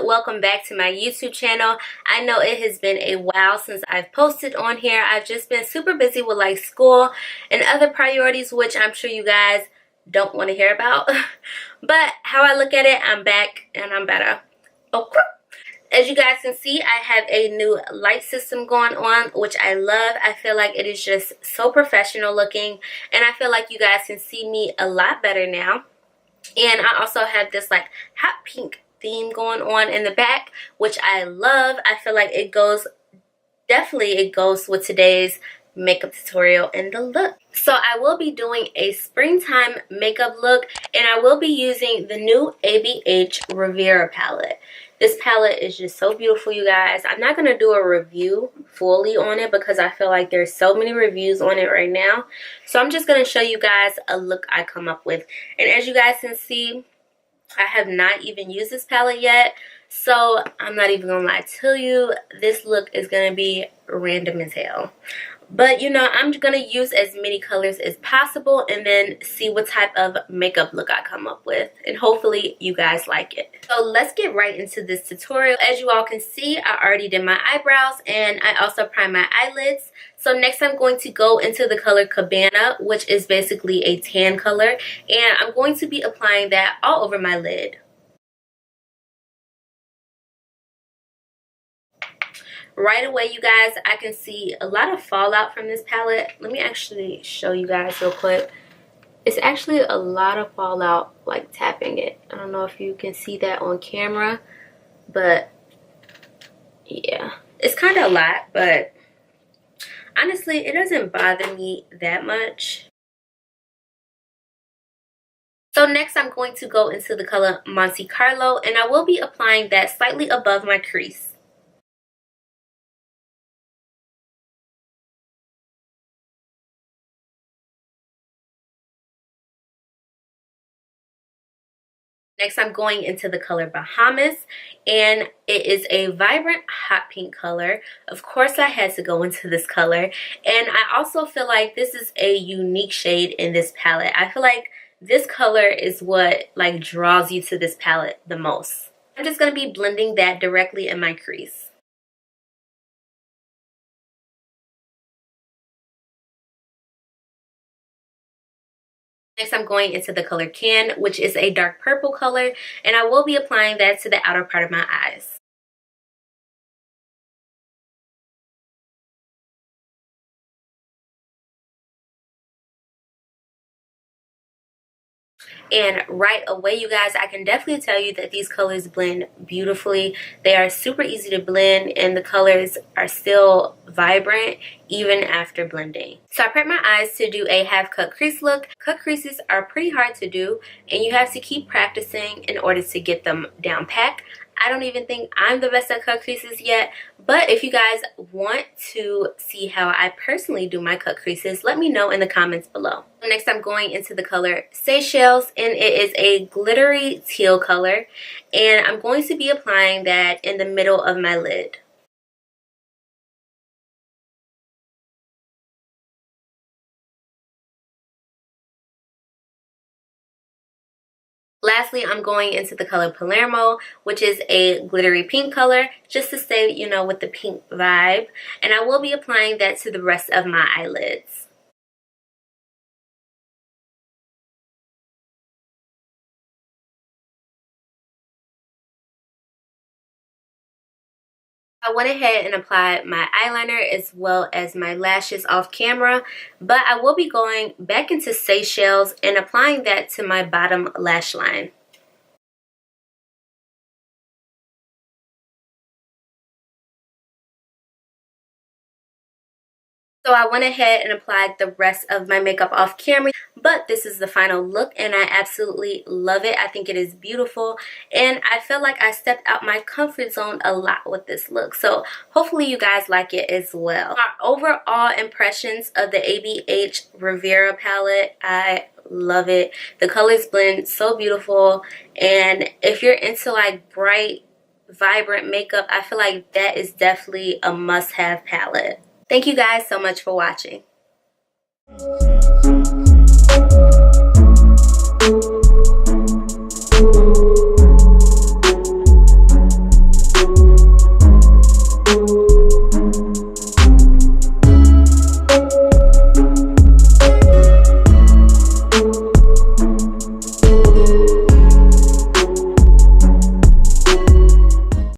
Welcome back to my YouTube channel. I know it has been a while since I've posted on here. I've just been super busy with like school and other priorities, which I'm sure you guys don't want to hear about. But how I look at it, I'm back and I'm better. Okay. As you guys can see, I have a new light system going on, which I love. I feel like it is just so professional looking, and I feel like you guys can see me a lot better now. And I also have this like hot pink theme going on in the back, which I love. I feel like it goes with today's makeup tutorial and the look. So I will be doing a springtime makeup look, and I will be using the new ABH Riviera palette. This palette is just so beautiful, you guys. I'm not going to do a review fully on it because I feel like there's so many reviews on it right now. So I'm just going to show you guys a look I come up with. And as you guys can see, I have not even used this palette yet. So I'm not even going to lie to you. This look is going to be random as hell. But, you know, I'm going to use as many colors as possible and then see what type of makeup look I come up with. And hopefully you guys like it. So let's get right into this tutorial. As you all can see, I already did my eyebrows and I also primed my eyelids. So next I'm going to go into the color Cabana, which is basically a tan color. And I'm going to be applying that all over my lid. Right away, you guys, I can see a lot of fallout from this palette. Let me actually show you guys real quick. It's actually a lot of fallout, like tapping it. I don't know if you can see that on camera, but yeah, it's kind of a lot, but honestly, it doesn't bother me that much. So next, I'm going to go into the color Monte Carlo, and I will be applying that slightly above my crease. Next, I'm going into the color Bahamas, and it is a vibrant hot pink color. Of course, I had to go into this color, and I also feel like this is a unique shade in this palette. I feel like this color is what like draws you to this palette the most. I'm just going to be blending that directly in my crease. Next, I'm going into the color Can, which is a dark purple color, and I will be applying that to the outer part of my eyes. And right away, you guys, I can definitely tell you that these colors blend beautifully. They are super easy to blend, and the colors are still vibrant even after blending. So I prepped my eyes to do a half cut crease look. Cut creases are pretty hard to do, and you have to keep practicing in order to get them down pat. I don't even think I'm the best at cut creases yet, but if you guys want to see how I personally do my cut creases, let me know in the comments below. Next, I'm going into the color Seychelles, and it is a glittery teal color, and I'm going to be applying that in the middle of my lid. Lastly, I'm going into the color Palermo, which is a glittery pink color, just to stay, you know, with the pink vibe. And I will be applying that to the rest of my eyelids. I went ahead and applied my eyeliner as well as my lashes off camera, but I will be going back into Seychelles and applying that to my bottom lash line. So I went ahead and applied the rest of my makeup off camera, but this is the final look and I absolutely love it. I think it is beautiful, and I feel like I stepped out my comfort zone a lot with this look. So hopefully you guys like it as well. Our overall impressions of the ABH Riviera palette, I love it. The colors blend so beautiful, and if you're into like bright vibrant makeup, I feel like that is definitely a must-have palette. Thank you guys so much for watching.